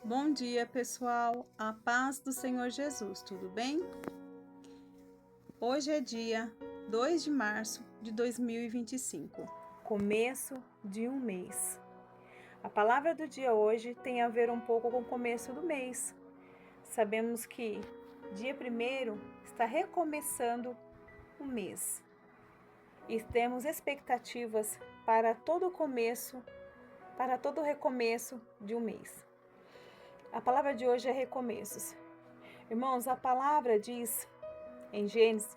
Bom dia, pessoal. A paz do Senhor Jesus, tudo bem? Hoje é dia 2 de março de 2025, começo de um mês. A palavra do dia hoje tem a ver um pouco com o começo do mês. Sabemos que dia 1º está recomeçando o mês e temos expectativas para todo o começo, para todo o recomeço de um mês. A palavra de hoje é recomeços. Irmãos, a palavra diz em Gênesis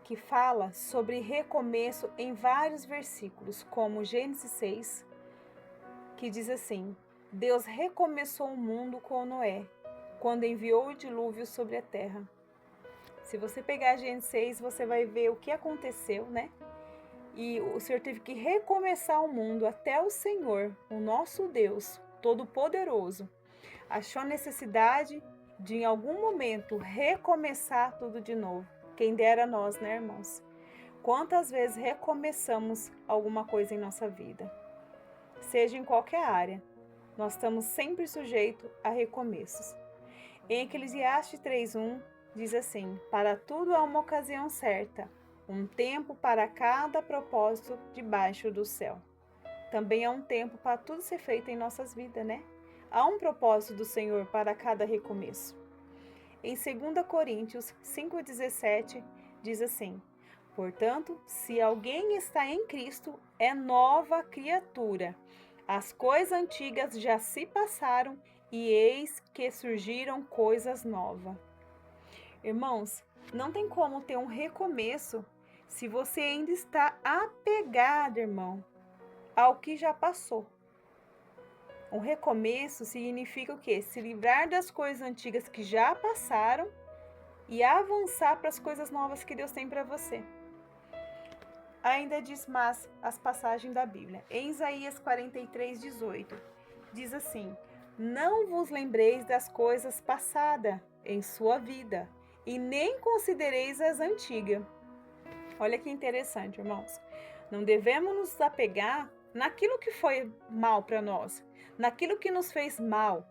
que fala sobre recomeço em vários versículos, como Gênesis 6, que diz assim: Deus recomeçou o mundo com Noé, quando enviou o dilúvio sobre a terra. Se você pegar Gênesis 6, você vai ver o que aconteceu, né? E o Senhor teve que recomeçar o mundo até o Senhor, o nosso Deus Todo-Poderoso, achou a necessidade de em algum momento recomeçar tudo de novo. Quem dera nós, né, irmãos? Quantas vezes recomeçamos alguma coisa em nossa vida? Seja em qualquer área, nós estamos sempre sujeitos a recomeços. Em Eclesiastes 3:1 diz assim: para tudo há uma ocasião certa, um tempo para cada propósito debaixo do céu. Também há um tempo para tudo ser feito em nossas vidas, né? Há um propósito do Senhor para cada recomeço. Em 2 Coríntios 5,17 diz assim: portanto, se alguém está em Cristo, é nova criatura. As coisas antigas já se passaram e eis que surgiram coisas novas. Irmãos, não tem como ter um recomeço se você ainda está apegado, irmão, ao que já passou. Um recomeço significa o quê? Se livrar das coisas antigas que já passaram e avançar para as coisas novas que Deus tem para você. Ainda diz mais as passagens da Bíblia. Em Isaías 43:18, diz assim: não vos lembreis das coisas passadas em sua vida, e nem considereis as antigas. Olha que interessante, irmãos. Não devemos nos apegar naquilo que foi mal para nós, naquilo que nos fez mal.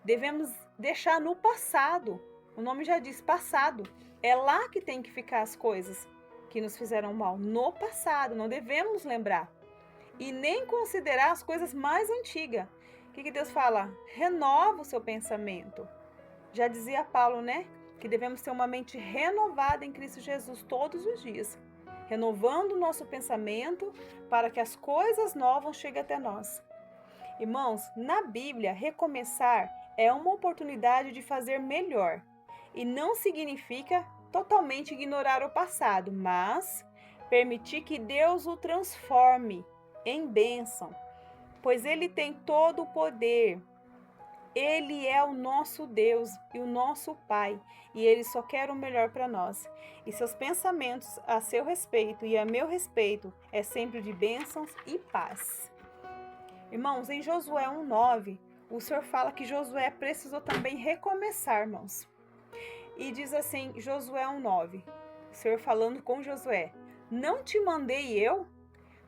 Devemos deixar no passado. O nome já diz passado. É lá que tem que ficar as coisas que nos fizeram mal, no passado. Não devemos lembrar. E nem considerar as coisas mais antigas. O que Deus fala? Renova o seu pensamento. Já dizia Paulo, né? Que devemos ter uma mente renovada em Cristo Jesus todos os dias, renovando o nosso pensamento para que as coisas novas cheguem até nós. Irmãos, na Bíblia, recomeçar é uma oportunidade de fazer melhor e não significa totalmente ignorar o passado, mas permitir que Deus o transforme em bênção, pois Ele tem todo o poder. Ele é o nosso Deus e o nosso Pai, e Ele só quer o melhor para nós. E seus pensamentos a seu respeito e a meu respeito é sempre de bênçãos e paz. Irmãos, em Josué 1:9, o Senhor fala que Josué precisou também recomeçar, irmãos. E diz assim, Josué 1:9, o Senhor falando com Josué: não te mandei eu?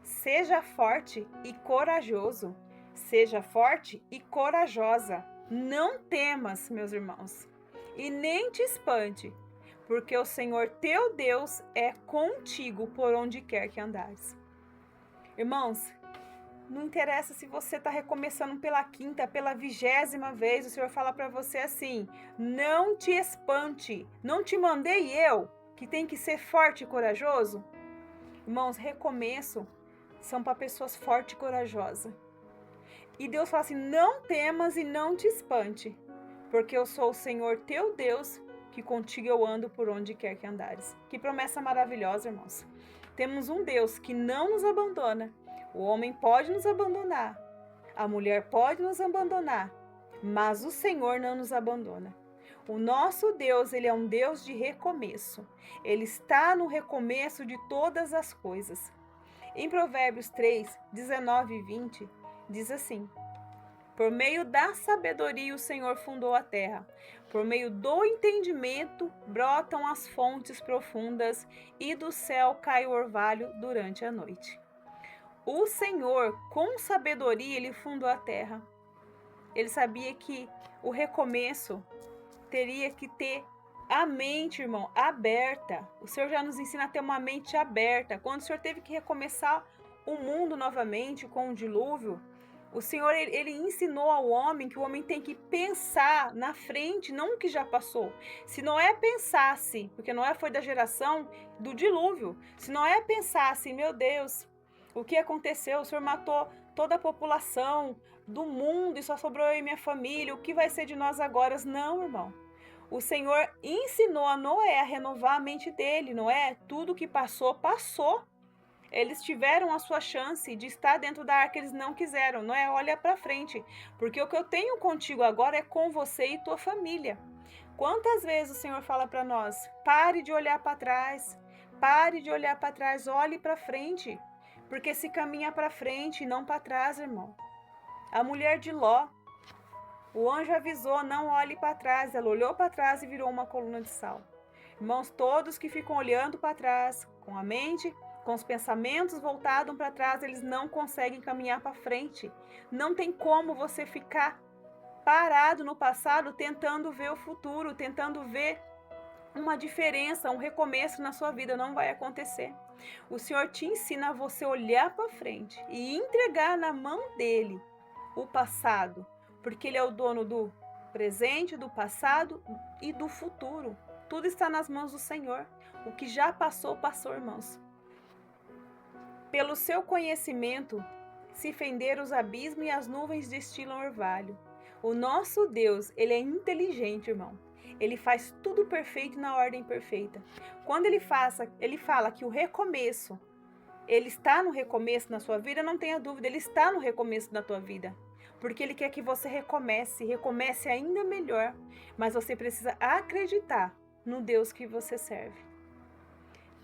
Seja forte e corajoso. Seja forte e corajosa. Não temas, meus irmãos, e nem te espante, porque o Senhor teu Deus é contigo por onde quer que andares. Irmãos, não interessa se você está recomeçando pela 5ª, pela 20ª vez, o Senhor fala para você assim: não te espante, não te mandei eu, que tem que ser forte e corajoso? Irmãos, recomeço são para pessoas fortes e corajosas. E Deus fala assim: não temas e não te espante, porque eu sou o Senhor teu Deus, que contigo eu ando por onde quer que andares. Que promessa maravilhosa, irmãos. Temos um Deus que não nos abandona. O homem pode nos abandonar, a mulher pode nos abandonar, mas o Senhor não nos abandona. O nosso Deus, Ele é um Deus de recomeço. Ele está no recomeço de todas as coisas. Em Provérbios 3:19 e 20, diz assim: por meio da sabedoria o Senhor fundou a terra, por meio do entendimento brotam as fontes profundas e do céu cai o orvalho durante a noite. O Senhor, com sabedoria, Ele fundou a terra. ele sabia que o recomeço teria que ter a mente, irmão, aberta. O Senhor já nos ensina a ter uma mente aberta. Quando o Senhor teve que recomeçar o mundo novamente com o dilúvio, o Senhor, ele ensinou ao homem que o homem tem que pensar na frente, não o que já passou. Se Noé pensasse, porque Noé foi da geração do dilúvio, se Noé pensasse, meu Deus, o que aconteceu? O Senhor matou toda a população do mundo e só sobrou eu e minha família, o que vai ser de nós agora? Não, irmão. O Senhor ensinou a Noé a renovar a mente dele. Noé, tudo que passou, passou. Eles tiveram a sua chance de estar dentro da arca, eles não quiseram. Noé, olha para frente, porque o que eu tenho contigo agora é com você e tua família. Quantas vezes o Senhor fala para nós, pare de olhar para trás, pare de olhar para trás, olhe para frente, porque se caminha para frente e não para trás, irmão. A mulher de Ló, o anjo avisou, não olhe para trás, ela olhou para trás e virou uma coluna de sal. Irmãos, todos que ficam olhando para trás, com a mente, com os pensamentos voltados para trás, eles não conseguem caminhar para frente. Não tem como você ficar parado no passado tentando ver o futuro, tentando ver uma diferença, um recomeço na sua vida. Não vai acontecer. O Senhor te ensina a você olhar para frente e entregar na mão dele o passado, porque ele é o dono do presente, do passado e do futuro. Tudo está nas mãos do Senhor. O que já passou, passou, irmãos. Pelo seu conhecimento se fenderam os abismos e as nuvens destilam orvalho. O nosso Deus, ele é inteligente, irmão. Ele faz tudo perfeito na ordem perfeita. Quando ele fala que o recomeço, ele está no recomeço na sua vida, não tenha dúvida, ele está no recomeço da tua vida. Porque ele quer que você recomece ainda melhor. Mas você precisa acreditar no Deus que você serve.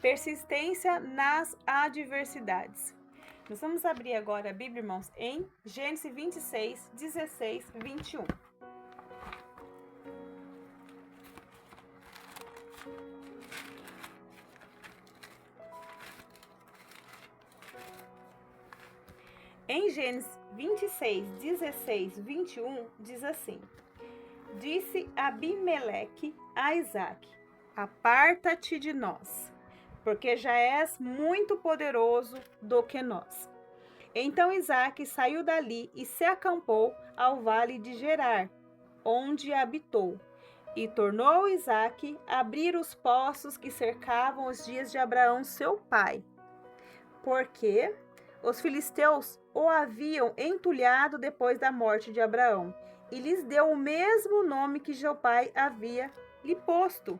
Persistência nas adversidades. Nós vamos abrir agora a Bíblia, irmãos, em Gênesis 26, 16, 21. Em Gênesis 26, 16, 21, diz assim: Disse Abimeleque a Isaque: Aparta-te de nós, porque já és muito poderoso do que nós. Então Isaque saiu dali e se acampou ao vale de Gerar, onde habitou. E tornou Isaque a abrir os poços que cercavam os dias de Abraão, seu pai, porque os filisteus o haviam entulhado depois da morte de Abraão, e lhes deu o mesmo nome que seu pai havia lhe posto.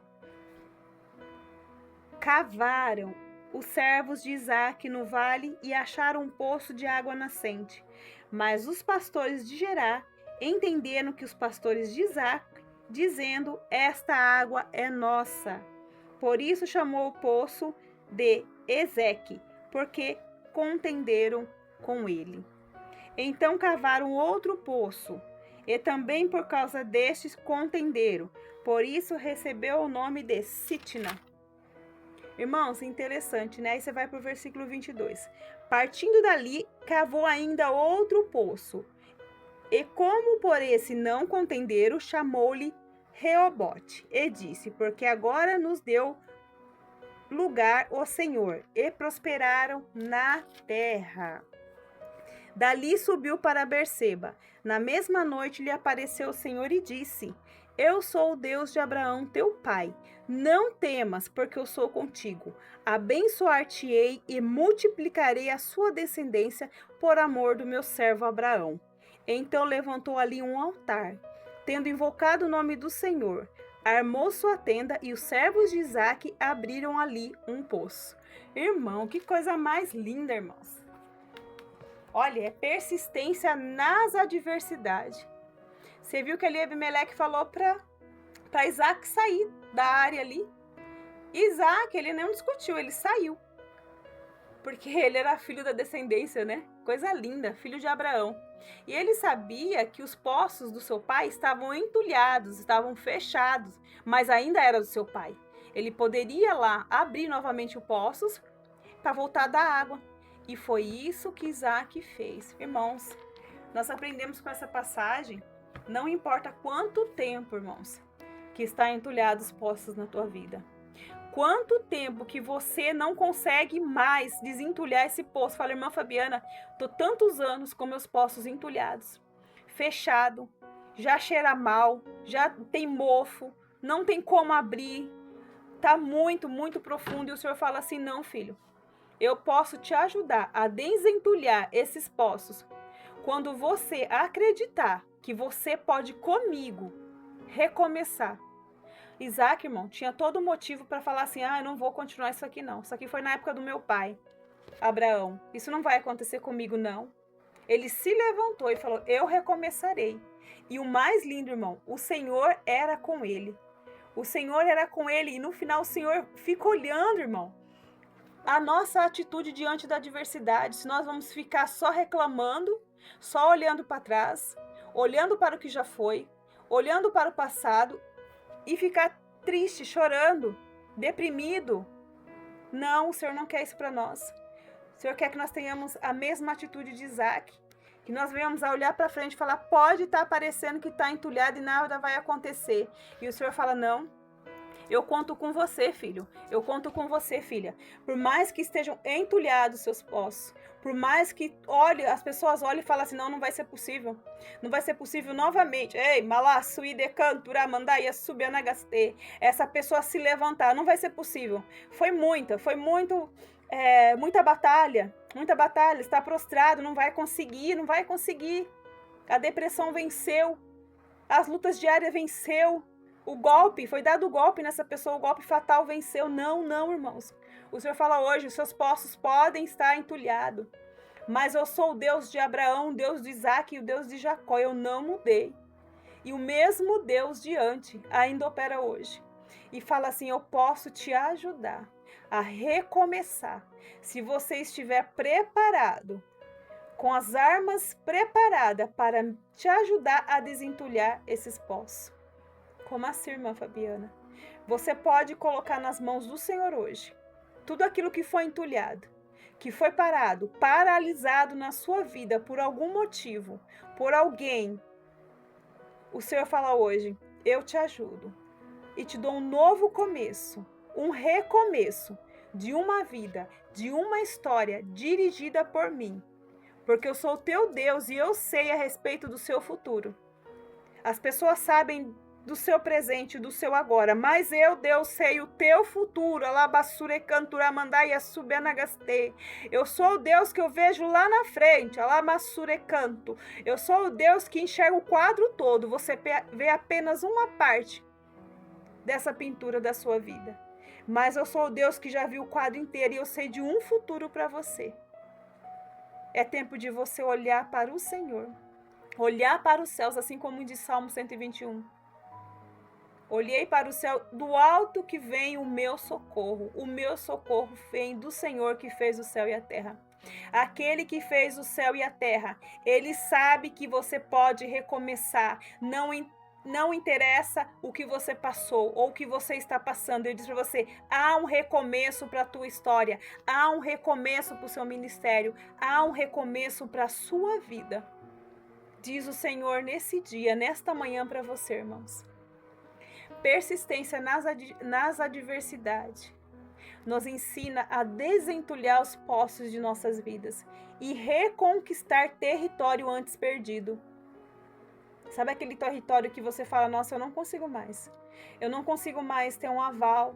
Cavaram os servos de Isaque no vale e acharam um poço de água nascente. Mas os pastores de Gerar entenderam que os pastores de Isaque, dizendo: Esta água é nossa. Por isso chamou o poço de Ezeque, porque contenderam com ele. Então cavaram outro poço, e também por causa destes contenderam. Por isso recebeu o nome de Sitna. Irmãos, interessante, né? Aí você vai para o versículo 22. Partindo dali, cavou ainda outro poço. E como por esse não contenderam, chamou-lhe Reobote. E disse: Porque agora nos deu lugar o Senhor, e prosperaram na terra. Dali subiu para Berseba. Na mesma noite lhe apareceu o Senhor e disse: Eu sou o Deus de Abraão, teu pai. Não temas, porque eu sou contigo. Abençoar-te-ei e multiplicarei a sua descendência por amor do meu servo Abraão. Então levantou ali um altar, tendo invocado o nome do Senhor. Armou sua tenda e os servos de Isaque abriram ali um poço. Irmão, que coisa mais linda, irmãos. Olha, é persistência nas adversidades. Você viu que ali Abimeleque falou para Isaque sair da área ali. Isaque, ele não discutiu, ele saiu. Porque ele era filho da descendência, né? Coisa linda, filho de Abraão. E ele sabia que os poços do seu pai estavam entulhados, estavam fechados, mas ainda era do seu pai. Ele poderia lá abrir novamente os poços para voltar da água. E foi isso que Isaque fez. Irmãos, nós aprendemos com essa passagem Não importa quanto tempo, irmãos, que está entulhado os poços na tua vida. Quanto tempo que você não consegue mais desentulhar esse poço. Fala, irmã Fabiana, tô tantos anos com meus poços entulhados, fechado, já cheira mal, já tem mofo, não tem como abrir, tá muito, muito profundo. E o Senhor fala assim, não, filho, eu posso te ajudar a desentulhar esses poços quando você acreditar que você pode comigo recomeçar. Isaac, irmão, tinha todo motivo para falar assim, eu não vou continuar isso aqui não. Isso aqui foi na época do meu pai, Abraão. Isso não vai acontecer comigo não. Ele se levantou e falou, eu recomeçarei. E o mais lindo, irmão, o Senhor era com ele. O Senhor era com ele e no final o Senhor fica olhando, irmão, a nossa atitude diante da adversidade. Se nós vamos ficar só reclamando, só olhando para trás, olhando para o que já foi, olhando para o passado e ficar triste, chorando, deprimido. Não, o Senhor não quer isso para nós. O Senhor quer que nós tenhamos a mesma atitude de Isaac, que nós venhamos a olhar para frente e falar, pode estar parecendo que está entulhado e nada vai acontecer. E o Senhor fala, não, eu conto com você, filho. Eu conto com você, filha. Por mais que estejam entulhados seus poços, por mais que as pessoas olhem e falem assim, não vai ser possível. Não vai ser possível novamente. Ei, malá, suíde, cantura, mandaia, subianagaste. Essa pessoa se levantar, não vai ser possível. Foi muita batalha. Muita batalha. Está prostrado, não vai conseguir. A depressão venceu. As lutas diárias venceu. O golpe, foi dado o golpe nessa pessoa, o golpe fatal venceu. Não, irmãos. O Senhor fala hoje, os seus poços podem estar entulhados, mas eu sou o Deus de Abraão, o Deus de Isaac e o Deus de Jacó, eu não mudei. E o mesmo Deus de antes ainda opera hoje. E fala assim, eu posso te ajudar a recomeçar. Se você estiver preparado, com as armas preparadas para te ajudar a desentulhar esses poços. Como assim, irmã Fabiana? Você pode colocar nas mãos do Senhor hoje tudo aquilo que foi entulhado, que foi paralisado na sua vida por algum motivo, por alguém. O Senhor fala hoje, eu te ajudo e te dou um novo começo, um recomeço de uma vida, de uma história dirigida por mim. Porque eu sou o teu Deus e eu sei a respeito do seu futuro. As pessoas sabem do seu presente, do seu agora, mas eu, Deus, sei o teu futuro. Alabassure cantura mandaia subianagaste. Eu sou o Deus que eu vejo lá na frente. Alamassure canto. Eu sou o Deus que enxerga o quadro todo. Você vê apenas uma parte dessa pintura da sua vida. Mas eu sou o Deus que já viu o quadro inteiro e eu sei de um futuro para você. É tempo de você olhar para o Senhor. Olhar para os céus, assim como diz Salmo 121. Olhei para o céu, do alto que vem o meu socorro. O meu socorro vem do Senhor que fez o céu e a terra. Aquele que fez o céu e a terra, ele sabe que você pode recomeçar. Não interessa o que você passou ou o que você está passando. Ele diz para você, há um recomeço para a tua história. Há um recomeço para o seu ministério. Há um recomeço para a sua vida. Diz o Senhor nesse dia, nesta manhã para você, irmãos. Persistência nas adversidades nos ensina a desentulhar os poços de nossas vidas e reconquistar território antes perdido. Sabe aquele território que você fala, nossa, eu não consigo mais. Eu não consigo mais ter um aval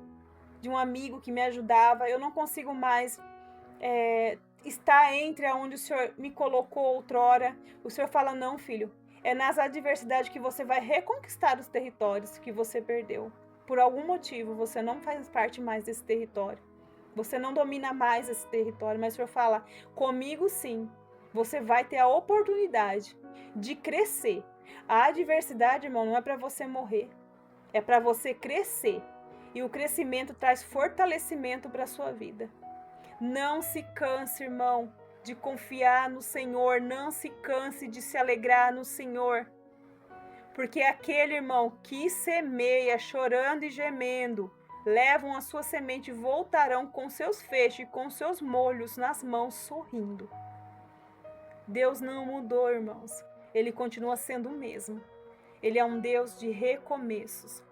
de um amigo que me ajudava. Eu não consigo mais estar entre onde o Senhor me colocou outrora. O Senhor fala, não, filho. É nas adversidades que você vai reconquistar os territórios que você perdeu. Por algum motivo, você não faz parte mais desse território. Você não domina mais esse território. Mas o Senhor fala, comigo sim, você vai ter a oportunidade de crescer. A adversidade, irmão, não é para você morrer. É para você crescer. E o crescimento traz fortalecimento para a sua vida. Não se canse, irmão, de confiar no Senhor, não se canse de se alegrar no Senhor, porque aquele irmão que semeia chorando e gemendo, levam a sua semente e voltarão com seus feixes e com seus molhos nas mãos sorrindo. Deus não mudou, irmãos, Ele continua sendo o mesmo. Ele é um Deus de recomeços.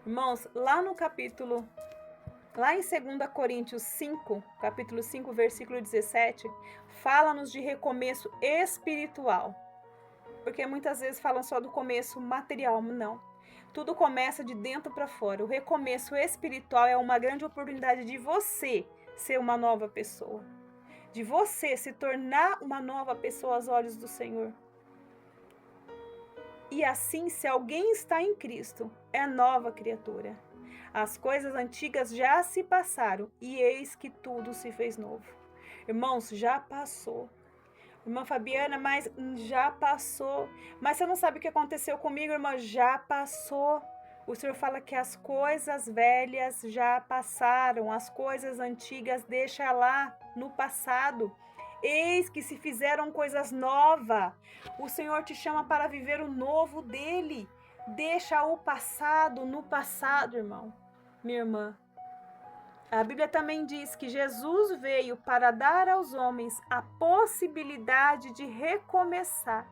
Irmãos, lá em 2 Coríntios 5, capítulo 5, versículo 17, fala-nos de recomeço espiritual. Porque muitas vezes falam só do começo material, não. Tudo começa de dentro para fora. O recomeço espiritual é uma grande oportunidade de você ser uma nova pessoa. De você se tornar uma nova pessoa aos olhos do Senhor. E assim, se alguém está em Cristo, é nova criatura. As coisas antigas já se passaram e eis que tudo se fez novo. Irmãos, já passou. Irmã Fabiana, mas já passou. Mas você não sabe o que aconteceu comigo, irmã? Já passou. O Senhor fala que as coisas velhas já passaram, as coisas antigas deixa lá no passado. Eis que se fizeram coisas novas. O Senhor te chama para viver o novo dele. Deixa o passado no passado, irmão, minha irmã. A Bíblia também diz que Jesus veio para dar aos homens a possibilidade de recomeçar,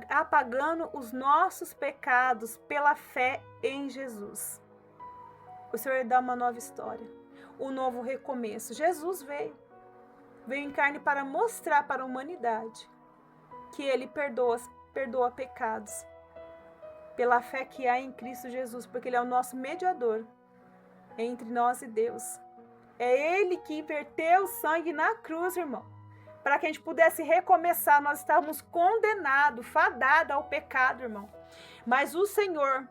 apagando os nossos pecados pela fé em Jesus. O Senhor dá uma nova história, um novo recomeço. Jesus veio em carne para mostrar para a humanidade que Ele perdoa pecados pela fé que há em Cristo Jesus, porque Ele é o nosso mediador entre nós e Deus. É Ele que verteu o sangue na cruz, irmão, para que a gente pudesse recomeçar. Nós estávamos condenados, fadados ao pecado, irmão. Mas o Senhor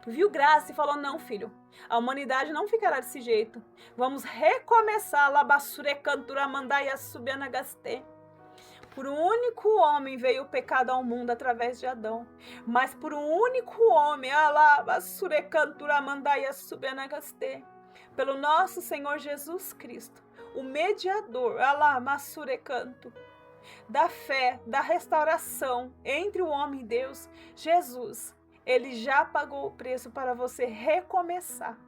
viu graça e falou: não, filho, a humanidade não ficará desse jeito. Vamos recomeçar. Labassure cantura mandaia subiana gastê. Por um único homem veio o pecado ao mundo através de Adão. Mas por um único homem, pelo nosso Senhor Jesus Cristo, o mediador, da fé, da restauração entre o homem e Deus, Jesus, Ele já pagou o preço para você recomeçar.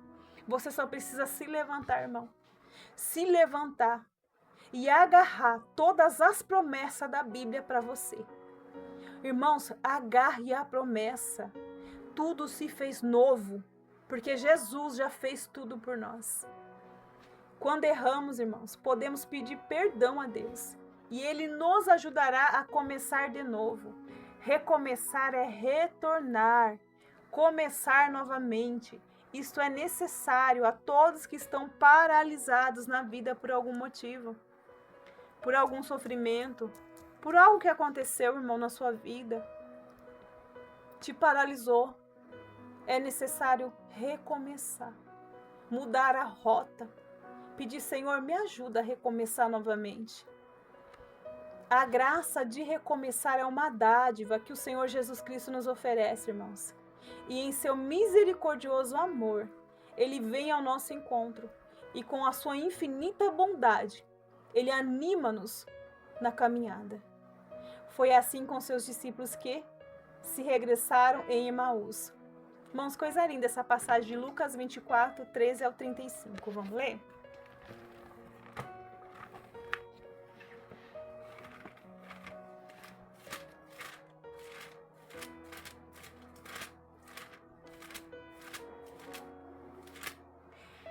Você só precisa se levantar, irmão. Se levantar e agarrar todas as promessas da Bíblia para você. Irmãos, agarre a promessa. Tudo se fez novo, porque Jesus já fez tudo por nós. Quando erramos, irmãos, podemos pedir perdão a Deus e Ele nos ajudará a começar de novo. Recomeçar é retornar, começar novamente. Isto é necessário a todos que estão paralisados na vida por algum motivo, por algum sofrimento, por algo que aconteceu, irmão, na sua vida, te paralisou. É necessário recomeçar, mudar a rota, pedir: Senhor, me ajuda a recomeçar novamente. A graça de recomeçar é uma dádiva que o Senhor Jesus Cristo nos oferece, irmãos. E em seu misericordioso amor, Ele vem ao nosso encontro e com a sua infinita bondade, Ele anima-nos na caminhada. Foi assim com seus discípulos que se regressaram em Emaús. Irmãos, coisa linda essa passagem de Lucas 24, 13 ao 35. Vamos ler?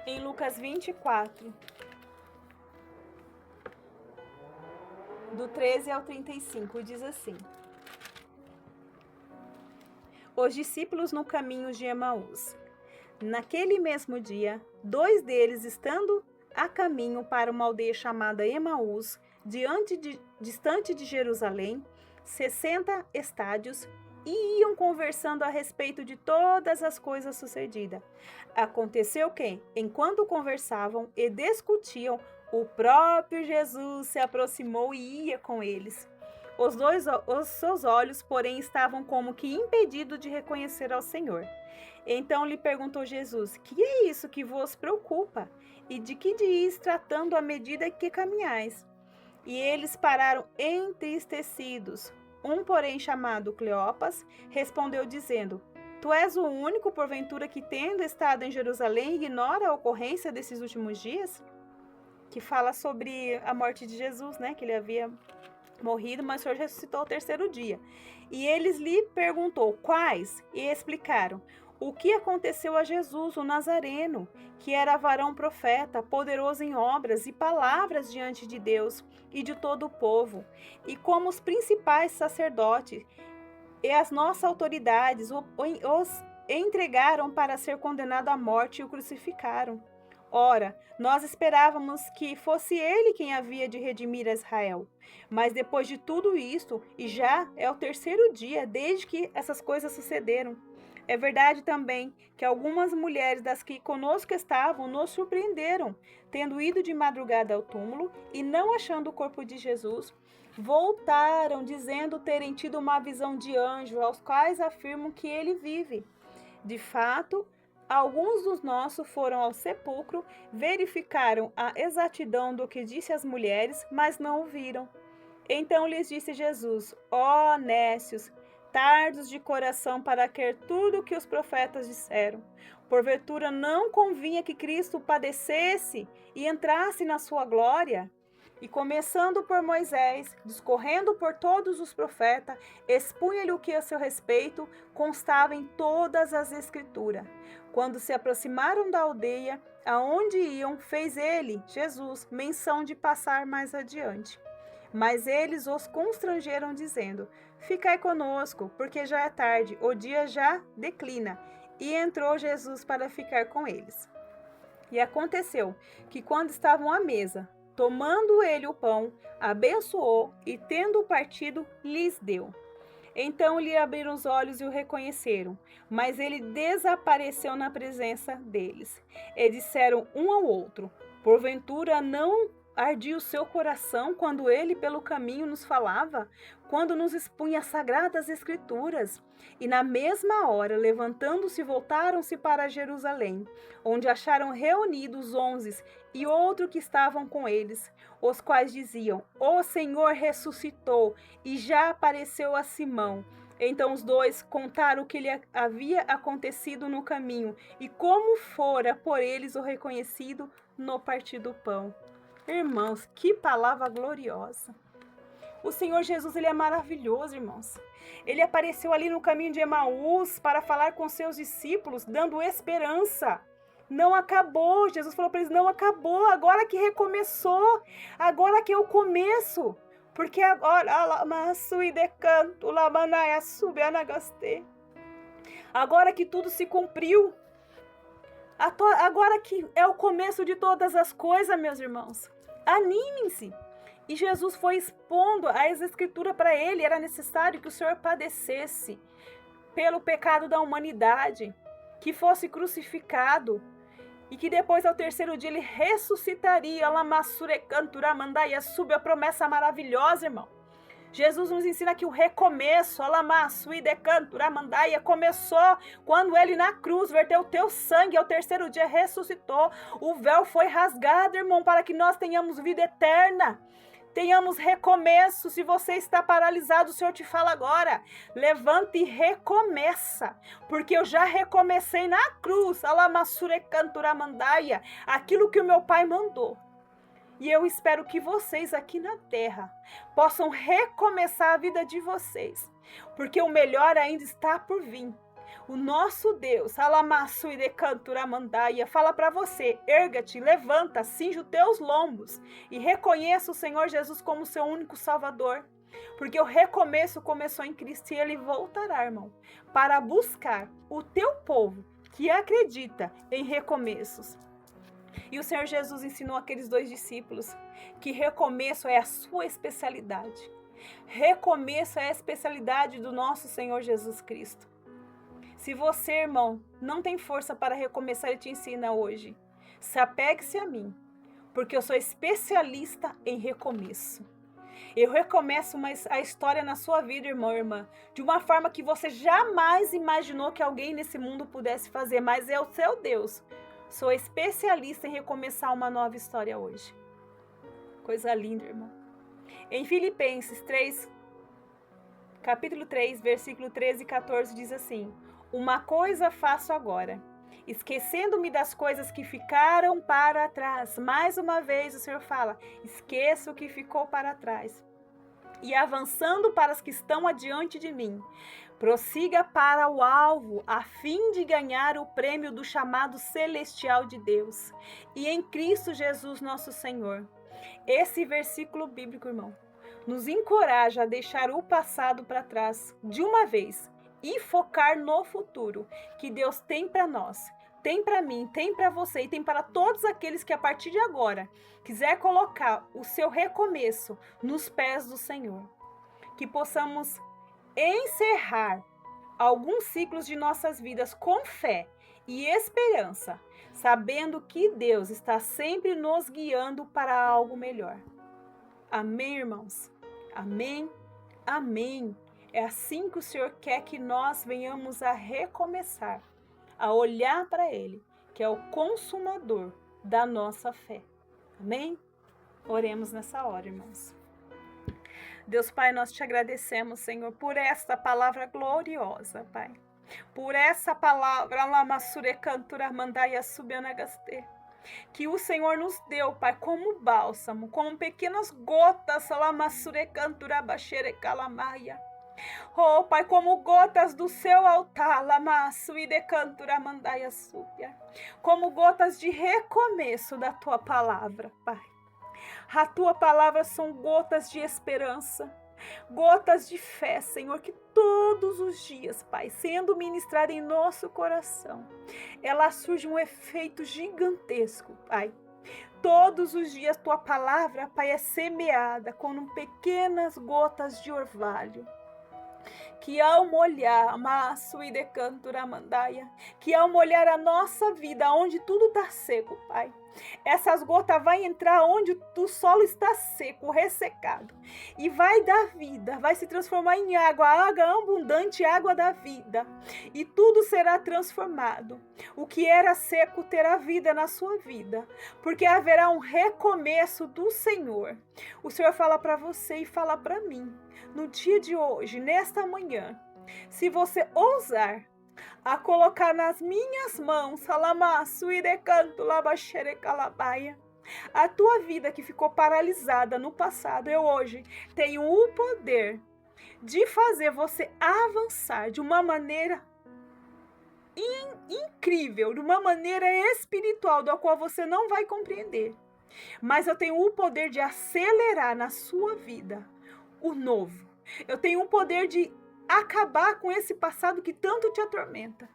Em Lucas 24, do 13 ao 35, diz assim: Os discípulos no caminho de Emaús. Naquele mesmo dia, 2 deles, estando a caminho para uma aldeia chamada Emaús, distante de Jerusalém, 60 estádios, e iam conversando a respeito de todas as coisas sucedidas. Aconteceu que, enquanto conversavam e discutiam, o próprio Jesus se aproximou e ia com eles. Os seus olhos, porém, estavam como que impedidos de reconhecer ao Senhor. Então lhe perguntou Jesus: Que é isso que vos preocupa? E de que diz tratando à medida que caminhais? E eles pararam entristecidos. Um, porém, chamado Cleopas, respondeu dizendo: Tu és o único, porventura, que, tendo estado em Jerusalém, ignora a ocorrência desses últimos dias? Que fala sobre a morte de Jesus, né? Que ele havia morrido, mas o Senhor ressuscitou ao terceiro dia. E eles lhe perguntou, quais? E explicaram, o que aconteceu a Jesus, o Nazareno, que era varão profeta, poderoso em obras e palavras diante de Deus e de todo o povo, e como os principais sacerdotes e as nossas autoridades os entregaram para ser condenado à morte e o crucificaram. Ora, nós esperávamos que fosse ele quem havia de redimir Israel. Mas depois de tudo isto, e já é o terceiro dia desde que essas coisas sucederam, é verdade também que algumas mulheres das que conosco estavam nos surpreenderam, tendo ido de madrugada ao túmulo e não achando o corpo de Jesus, voltaram dizendo terem tido uma visão de anjo, aos quais afirmam que ele vive. De fato, alguns dos nossos foram ao sepulcro, verificaram a exatidão do que disse às mulheres, mas não o viram. Então lhes disse Jesus, ó nécios, tardos de coração para crer tudo o que os profetas disseram. Porventura não convinha que Cristo padecesse e entrasse na sua glória? E começando por Moisés, discorrendo por todos os profetas, expunha-lhe o que a seu respeito constava em todas as escrituras. Quando se aproximaram da aldeia aonde iam, fez ele, Jesus, menção de passar mais adiante. Mas eles os constrangeram, dizendo, ficai conosco, porque já é tarde, o dia já declina. E entrou Jesus para ficar com eles. E aconteceu que quando estavam à mesa, tomando ele o pão, abençoou e, tendo partido, lhes deu. Então lhe abriram os olhos e o reconheceram, mas ele desapareceu na presença deles. E disseram um ao outro, porventura não ardia o seu coração quando ele pelo caminho nos falava, quando nos expunha as sagradas escrituras? E na mesma hora, levantando-se, voltaram-se para Jerusalém, onde acharam reunidos 11 e outro que estavam com eles, os quais diziam, o Senhor ressuscitou e já apareceu a Simão. Então os dois contaram o que lhe havia acontecido no caminho e como fora por eles o reconhecido no partir do pão. Irmãos, que palavra gloriosa! O Senhor Jesus, ele é maravilhoso, irmãos. Ele apareceu ali no caminho de Emaús para falar com seus discípulos, dando esperança. Não acabou, Jesus falou para eles, não acabou, agora que recomeçou, agora que é o começo. Porque agora, agora que tudo se cumpriu, agora que é o começo de todas as coisas, meus irmãos. Animem-se. E Jesus foi expondo as escrituras para ele. Era necessário que o Senhor padecesse pelo pecado da humanidade, que fosse crucificado e que depois ao terceiro dia ele ressuscitaria. Sube a promessa maravilhosa, irmão. Jesus nos ensina que o recomeço, começou quando ele na cruz verteu o teu sangue, ao terceiro dia ressuscitou. O véu foi rasgado, irmão, para que nós tenhamos vida eterna. Tenhamos recomeço. Se você está paralisado, o Senhor te fala agora, levanta e recomeça, porque eu já recomecei na cruz, aquilo que o meu Pai mandou. E eu espero que vocês aqui na terra possam recomeçar a vida de vocês, porque o melhor ainda está por vir. O nosso Deus, fala para você, erga-te, levanta, cinge os teus lombos e reconheça o Senhor Jesus como seu único Salvador. Porque o recomeço começou em Cristo e ele voltará, irmão, para buscar o teu povo que acredita em recomeços. E o Senhor Jesus ensinou aqueles 2 discípulos que recomeço é a sua especialidade. Recomeço é a especialidade do nosso Senhor Jesus Cristo. Se você, irmão, não tem força para recomeçar, Ele te ensina hoje. Se apegue-se a mim, porque eu sou especialista em recomeço. Eu recomeço a história na sua vida, irmão, irmã, de uma forma que você jamais imaginou que alguém nesse mundo pudesse fazer, mas é o seu Deus. Sou especialista em recomeçar uma nova história hoje. Coisa linda, irmão. Em Filipenses 3, capítulo 3, versículo 13 e 14, diz assim, uma coisa faço agora, esquecendo-me das coisas que ficaram para trás. Mais uma vez o Senhor fala, esqueça o que ficou para trás. e avançando para as que estão adiante de mim. Prossiga para o alvo, a fim de ganhar o prêmio do chamado celestial de Deus e em Cristo Jesus nosso Senhor. Esse versículo bíblico, irmão, nos encoraja a deixar o passado para trás de uma vez e focar no futuro que Deus tem para nós. Tem para mim, tem para você e tem para todos aqueles que a partir de agora quiser colocar o seu recomeço nos pés do Senhor. Que possamos encerrar alguns ciclos de nossas vidas com fé e esperança, sabendo que Deus está sempre nos guiando para algo melhor. Amém, irmãos? Amém? Amém. É assim que o Senhor quer que nós venhamos a recomeçar, a olhar para Ele, que é o consumador da nossa fé. Amém? Oremos nessa hora, irmãos. Deus Pai, nós te agradecemos, Senhor, por esta palavra gloriosa, Pai. Por essa palavra, que o Senhor nos deu, Pai, como bálsamo, como pequenas gotas, oh, Pai, como gotas do seu altar, como gotas de recomeço da tua palavra, Pai. A tua palavra são gotas de esperança, gotas de fé, Senhor, que todos os dias, Pai, sendo ministrada em nosso coração, ela surge um efeito gigantesco, Pai. Todos os dias tua palavra, Pai, é semeada com pequenas gotas de orvalho, que ao molhar, que ao molhar a nossa vida, onde tudo está seco, Pai, essas gotas vão entrar onde o solo está seco, ressecado, e vai dar vida, vai se transformar em água, água abundante, água da vida, e tudo será transformado. O que era seco terá vida na sua vida, porque haverá um recomeço do Senhor. O Senhor fala para você e fala para mim, no dia de hoje, nesta manhã, se você ousar a colocar nas minhas mãos a tua vida que ficou paralisada no passado, eu hoje tenho o poder de fazer você avançar de uma maneira incrível, de uma maneira espiritual, da qual você não vai compreender. Mas eu tenho o poder de acelerar na sua vida o novo. Eu tenho o poder de acabar com esse passado que tanto te atormenta.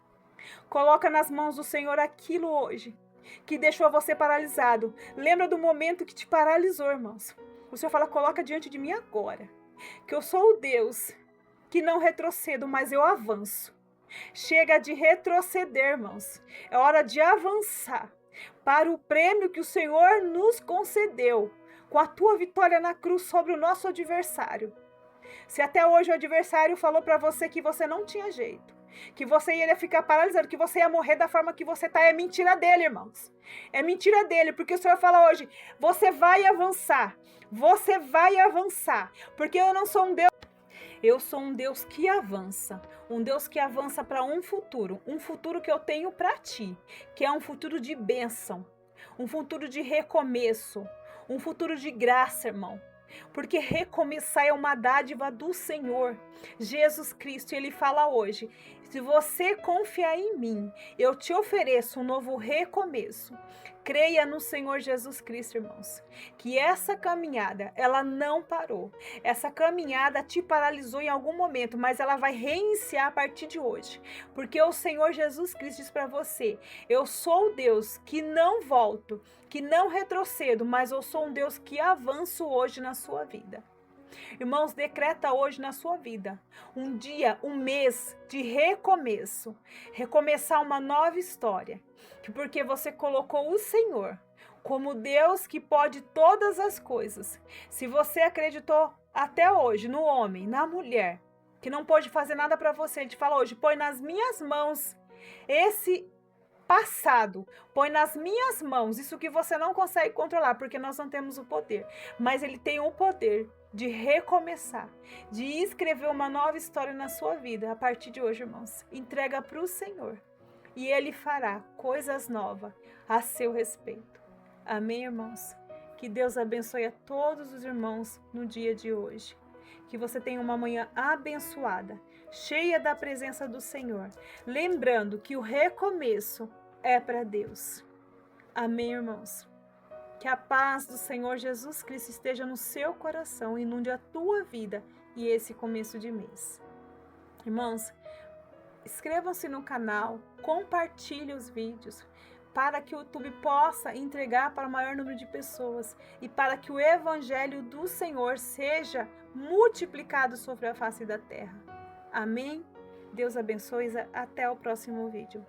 Coloca nas mãos do Senhor aquilo hoje que deixou você paralisado. Lembra do momento que te paralisou, irmãos. O Senhor fala, coloca diante de mim agora, que eu sou o Deus que não retrocedo, mas eu avanço. Chega de retroceder, irmãos. É hora de avançar para o prêmio que o Senhor nos concedeu com a tua vitória na cruz sobre o nosso adversário. Se até hoje o adversário falou para você que você não tinha jeito, que você ia ficar paralisado, que você ia morrer da forma que você está, é mentira dele, irmãos. É mentira dele, porque o Senhor fala hoje, você vai avançar, porque eu não sou um Deus. Eu sou um Deus que avança para um futuro que eu tenho para ti, que é um futuro de bênção, um futuro de recomeço, um futuro de graça, irmão. Porque recomeçar é uma dádiva do Senhor Jesus Cristo. Ele fala hoje, se você confiar em mim, eu te ofereço um novo recomeço. Creia no Senhor Jesus Cristo, irmãos, que essa caminhada, ela não parou. Essa caminhada te paralisou em algum momento, mas ela vai reiniciar a partir de hoje. Porque o Senhor Jesus Cristo diz para você, eu sou o Deus que não volto, que não retrocedo, mas eu sou um Deus que avanço hoje na sua vida. Irmãos, decreta hoje na sua vida um dia, um mês de recomeço, recomeçar uma nova história, porque você colocou o Senhor como Deus que pode todas as coisas. Se você acreditou até hoje no homem, na mulher, que não pôde fazer nada para você, ele te fala hoje, põe nas minhas mãos esse passado, põe nas minhas mãos isso que você não consegue controlar, porque nós não temos o poder, mas ele tem o poder de recomeçar, de escrever uma nova história na sua vida a partir de hoje, irmãos. Entrega para o Senhor e Ele fará coisas novas a seu respeito. Amém, irmãos? Que Deus abençoe a todos os irmãos no dia de hoje. Que você tenha uma manhã abençoada, cheia da presença do Senhor. Lembrando que o recomeço é para Deus. Amém, irmãos? Que a paz do Senhor Jesus Cristo esteja no seu coração, inunde a tua vida e esse começo de mês. Irmãos, inscrevam-se no canal, compartilhem os vídeos, para que o YouTube possa entregar para o maior número de pessoas e para que o Evangelho do Senhor seja multiplicado sobre a face da terra. Amém? Deus abençoe. Até o próximo vídeo.